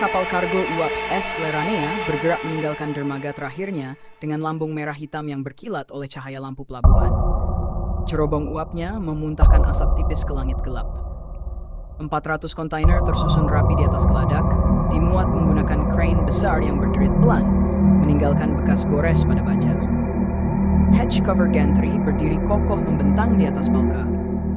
kapal kargo UAPS S Leranea bergerak meninggalkan dermaga terakhirnya dengan lambung merah hitam yang berkilat oleh cahaya lampu pelabuhan. Cerobong uapnya memuntahkan asap tipis ke langit gelap. 400 kontainer tersusun rapi di atas geladak, dimuat menggunakan crane besar yang berderit pelan, meninggalkan bekas gores pada baja. Hatch cover gantry berdiri kokoh membentang di atas palka.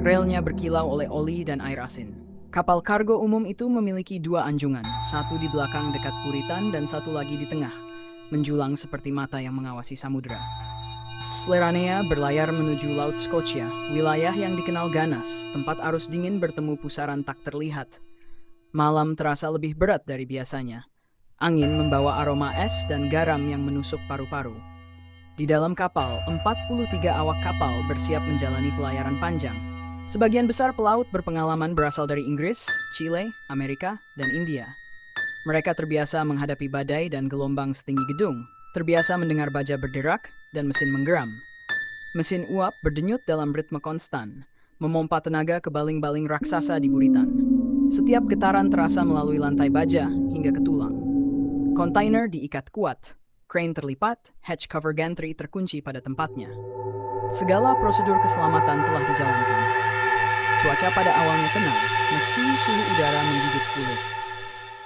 Relnya berkilau oleh oli dan air asin. Kapal kargo umum itu memiliki dua anjungan, satu di belakang dekat Puritan dan satu lagi di tengah, menjulang seperti mata yang mengawasi samudera. Sleranea berlayar menuju Laut Scotia, wilayah yang dikenal ganas, tempat arus dingin bertemu pusaran tak terlihat. Malam terasa lebih berat dari biasanya. Angin membawa aroma es dan garam yang menusuk paru-paru. Di dalam kapal, 43 awak kapal bersiap menjalani pelayaran panjang. Sebagian besar pelaut berpengalaman berasal dari Inggris, Chile, Amerika, dan India. Mereka terbiasa menghadapi badai dan gelombang setinggi gedung, terbiasa mendengar baja berderak dan mesin menggeram. Mesin uap berdenyut dalam ritme konstan, memompa tenaga ke baling-baling raksasa di buritan. Setiap getaran terasa melalui lantai baja hingga ke tulang. Kontainer diikat kuat, crane terlipat, hatch cover gantry terkunci pada tempatnya. Segala prosedur keselamatan telah dijalankan. Cuaca pada awalnya tenang, meski suhu udara menggigit kulit.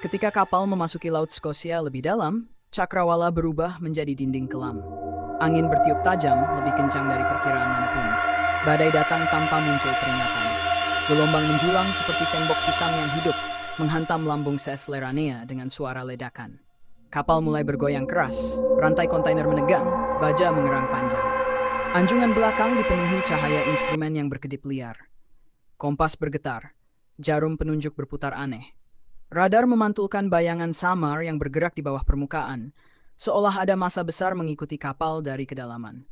Ketika kapal memasuki Laut Scotia lebih dalam, cakrawala berubah menjadi dinding kelam. Angin bertiup tajam, lebih kencang dari perkiraan manapun. Badai datang tanpa muncul peringatan. Gelombang menjulang seperti tembok hitam yang hidup, menghantam lambung CS Leranea dengan suara ledakan. Kapal mulai bergoyang keras, rantai kontainer menegang, baja mengerang panjang. Anjungan belakang dipenuhi cahaya instrumen yang berkedip liar. Kompas bergetar, jarum penunjuk berputar aneh. Radar memantulkan bayangan samar yang bergerak di bawah permukaan, seolah ada massa besar mengikuti kapal dari kedalaman.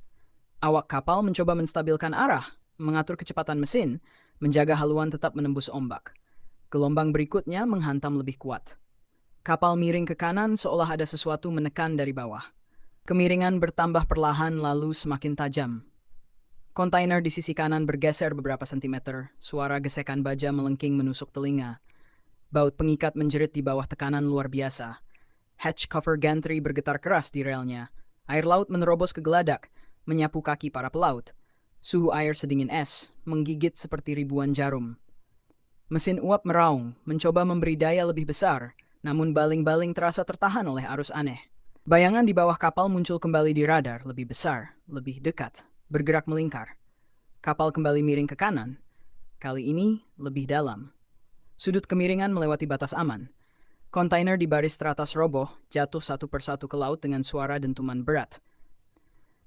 Awak kapal mencoba menstabilkan arah, mengatur kecepatan mesin, menjaga haluan tetap menembus ombak. Gelombang berikutnya menghantam lebih kuat. Kapal miring ke kanan seolah ada sesuatu menekan dari bawah. Kemiringan bertambah perlahan lalu semakin tajam. Kontainer di sisi kanan bergeser beberapa sentimeter, suara gesekan baja melengking menusuk telinga. Baut pengikat menjerit di bawah tekanan luar biasa. Hatch cover gantry bergetar keras di relnya. Air laut menerobos ke geladak, menyapu kaki para pelaut. Suhu air sedingin es, menggigit seperti ribuan jarum. Mesin uap meraung, mencoba memberi daya lebih besar, namun baling-baling terasa tertahan oleh arus aneh. Bayangan di bawah kapal muncul kembali di radar, lebih besar, lebih dekat, bergerak melingkar. Kapal kembali miring ke kanan, kali ini lebih dalam. Sudut kemiringan melewati batas aman. Kontainer di baris teratas roboh, jatuh satu persatu ke laut dengan suara dentuman berat.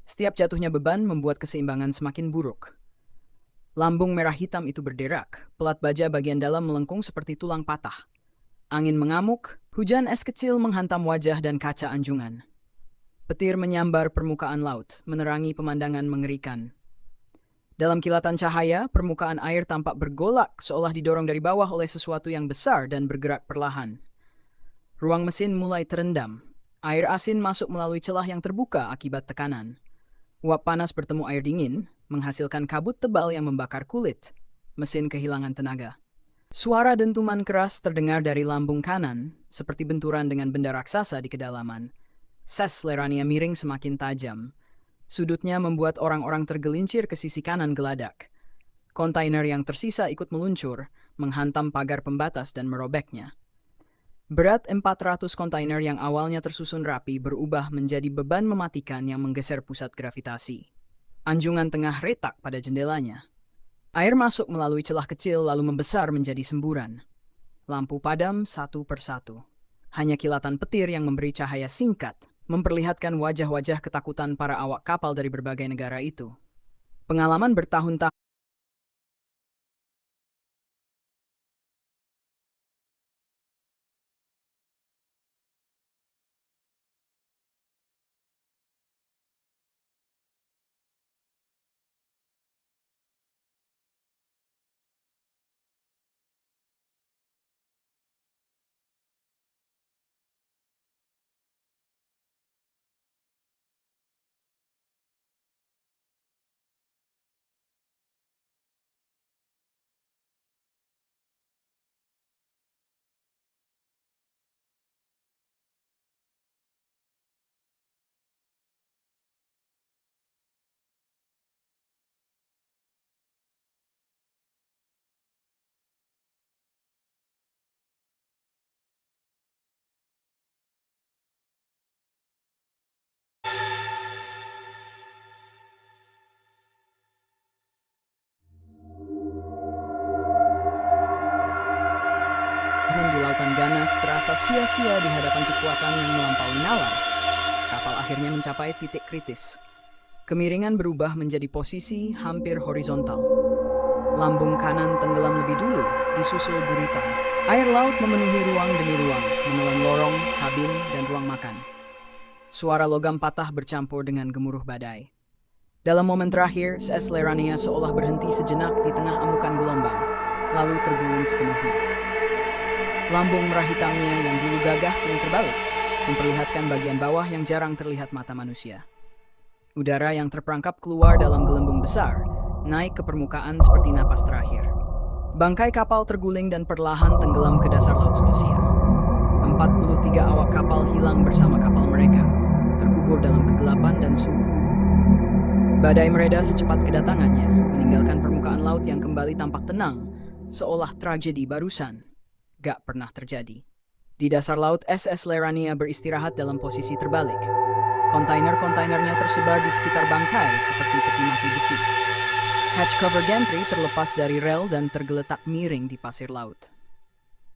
Setiap jatuhnya beban membuat keseimbangan semakin buruk. Lambung merah hitam itu berderak, pelat baja bagian dalam melengkung seperti tulang patah. Angin mengamuk, hujan es kecil menghantam wajah dan kaca anjungan. Petir menyambar permukaan laut, menerangi pemandangan mengerikan. Dalam kilatan cahaya, permukaan air tampak bergolak seolah didorong dari bawah oleh sesuatu yang besar dan bergerak perlahan. Ruang mesin mulai terendam. Air asin masuk melalui celah yang terbuka akibat tekanan. Uap panas bertemu air dingin, menghasilkan kabut tebal yang membakar kulit. Mesin kehilangan tenaga. Suara dentuman keras terdengar dari lambung kanan, seperti benturan dengan benda raksasa di kedalaman. Ses Lerania miring semakin tajam. Sudutnya membuat orang-orang tergelincir ke sisi kanan geladak. Kontainer yang tersisa ikut meluncur, menghantam pagar pembatas dan merobeknya. Berat 400 kontainer yang awalnya tersusun rapi berubah menjadi beban mematikan yang menggeser pusat gravitasi. Anjungan tengah retak pada jendelanya. Air masuk melalui celah kecil lalu membesar menjadi semburan. Lampu padam satu persatu. Hanya kilatan petir yang memberi cahaya singkat, memperlihatkan wajah-wajah ketakutan para awak kapal dari berbagai negara itu. Pengalaman bertahun-tahun ganas terasa sia-sia di hadapan kekuatan yang melampaui nalar. Kapal akhirnya mencapai titik kritis. Kemiringan berubah menjadi posisi hampir horizontal. Lambung kanan tenggelam lebih dulu, disusul buritan. Air laut memenuhi ruang demi ruang, menelan lorong, kabin, dan ruang makan. Suara logam patah bercampur dengan gemuruh badai. Dalam momen terakhir, SS Lerania seolah berhenti sejenak di tengah amukan gelombang, lalu terguling sepenuhnya. Lambung merah hitamnya yang dulu gagah kini terbalik, memperlihatkan bagian bawah yang jarang terlihat mata manusia. Udara yang terperangkap keluar dalam gelembung besar, naik ke permukaan seperti napas terakhir. Bangkai kapal terguling dan perlahan tenggelam ke dasar Laut Skosia. 43 awak kapal hilang bersama kapal mereka, terkubur dalam kegelapan dan suhu buku. Badai mereda secepat kedatangannya, meninggalkan permukaan laut yang kembali tampak tenang, seolah tragedi barusan gak pernah terjadi. Di dasar laut, SS Lerania beristirahat dalam posisi terbalik. Kontainer-kontainernya tersebar di sekitar bangkai seperti peti mati besi. Hatch cover gantry terlepas dari rel dan tergeletak miring di pasir laut.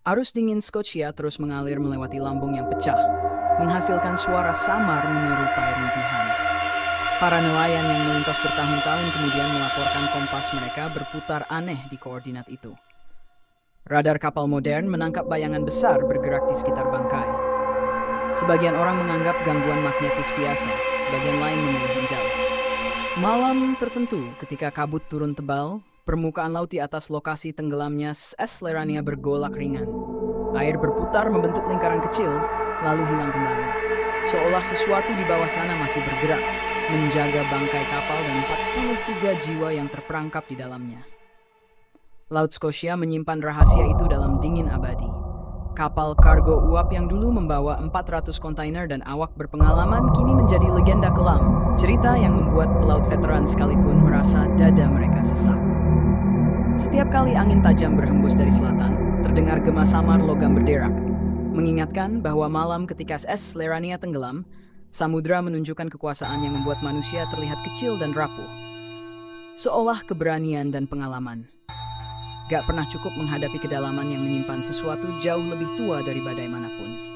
Arus dingin Scotia terus mengalir melewati lambung yang pecah, menghasilkan suara samar menyerupai rintihan. Para nelayan yang melintas bertahun-tahun kemudian melaporkan kompas mereka berputar aneh di koordinat itu. Radar kapal modern menangkap bayangan besar bergerak di sekitar bangkai. Sebagian orang menganggap gangguan magnetis biasa, sebagian lain memilih menjauh. Malam tertentu, ketika kabut turun tebal, permukaan laut di atas lokasi tenggelamnya SS Lerania bergolak ringan. Air berputar membentuk lingkaran kecil, lalu hilang kembali. Seolah sesuatu di bawah sana masih bergerak, menjaga bangkai kapal dan 43 jiwa yang terperangkap di dalamnya. Laut Scotia menyimpan rahasia itu dalam dingin abadi. Kapal kargo uap yang dulu membawa 400 kontainer dan awak berpengalaman kini menjadi legenda kelam, cerita yang membuat pelaut veteran sekalipun merasa dada mereka sesak. Setiap kali angin tajam berhembus dari selatan, terdengar gema samar logam berderak, mengingatkan bahwa malam ketika SS Lerania tenggelam, samudra menunjukkan kekuasaan yang membuat manusia terlihat kecil dan rapuh. Seolah keberanian dan pengalaman gak pernah cukup menghadapi kedalaman yang menyimpan sesuatu jauh lebih tua dari badai manapun.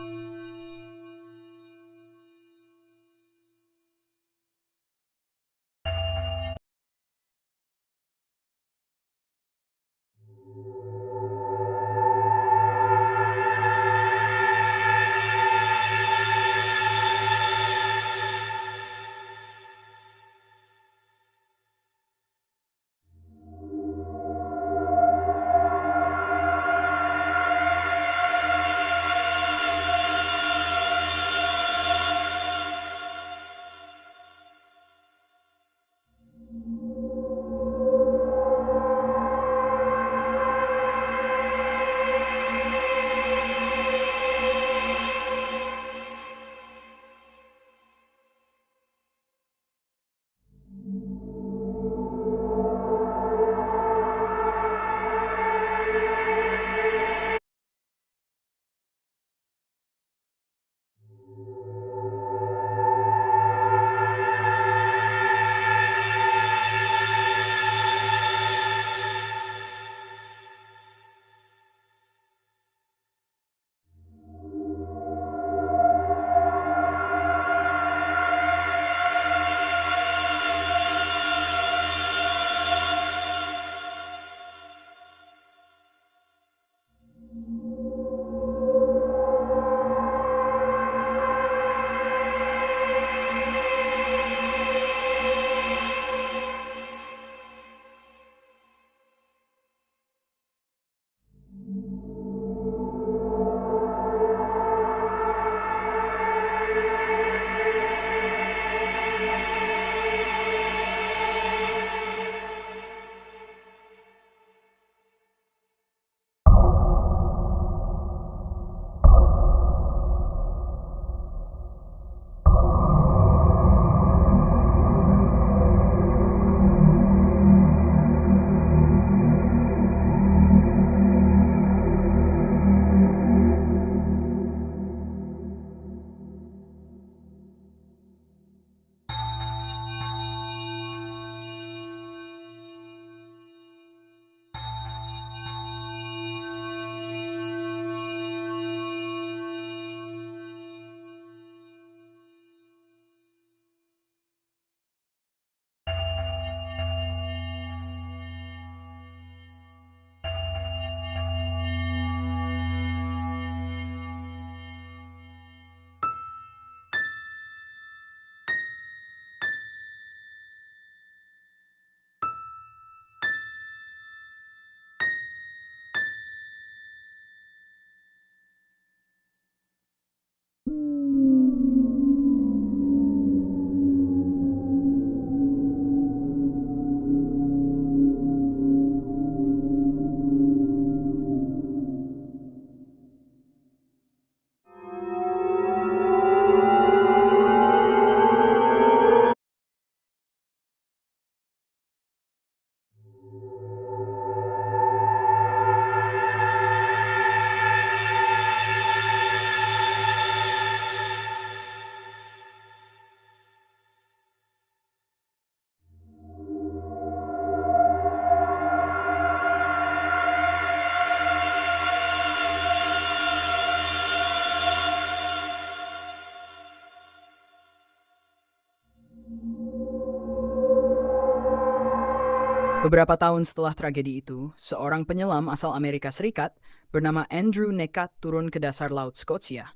Beberapa tahun setelah tragedi itu, seorang penyelam asal Amerika Serikat bernama Andrew nekat turun ke dasar Laut Scotia.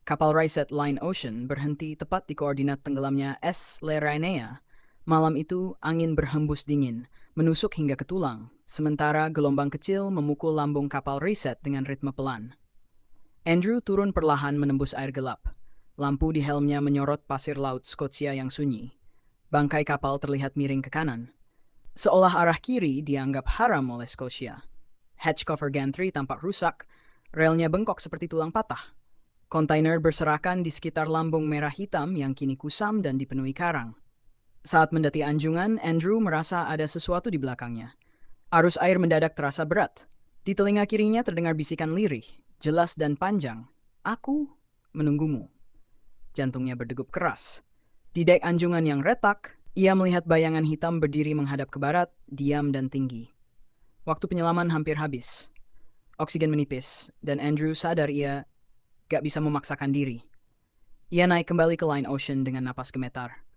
Kapal Riset Line Ocean berhenti tepat di koordinat tenggelamnya S. Lernaea. Malam itu, angin berhembus dingin, menusuk hingga ke tulang, sementara gelombang kecil memukul lambung kapal Riset dengan ritme pelan. Andrew turun perlahan menembus air gelap. Lampu di helmnya menyorot pasir Laut Scotia yang sunyi. Bangkai kapal terlihat miring ke kanan. Seolah arah kiri dianggap haram oleh Scotia. Hatch cover gantry tampak rusak, relnya bengkok seperti tulang patah. Kontainer berserakan di sekitar lambung merah hitam yang kini kusam dan dipenuhi karang. Saat mendaki anjungan, Andrew merasa ada sesuatu di belakangnya. Arus air mendadak terasa berat. Di telinga kirinya terdengar bisikan lirih, jelas dan panjang. "Aku menunggumu." Jantungnya berdegup keras. Di dek anjungan yang retak, ia melihat bayangan hitam berdiri menghadap ke barat, diam dan tinggi. Waktu penyelaman hampir habis. Oksigen menipis, dan Andrew sadar ia gak bisa memaksakan diri. Ia naik kembali ke Line Ocean dengan napas gemetar.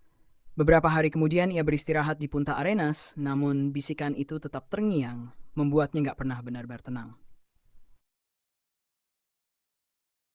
Beberapa hari kemudian ia beristirahat di Punta Arenas, namun bisikan itu tetap terngiang, membuatnya gak pernah benar-benar tenang.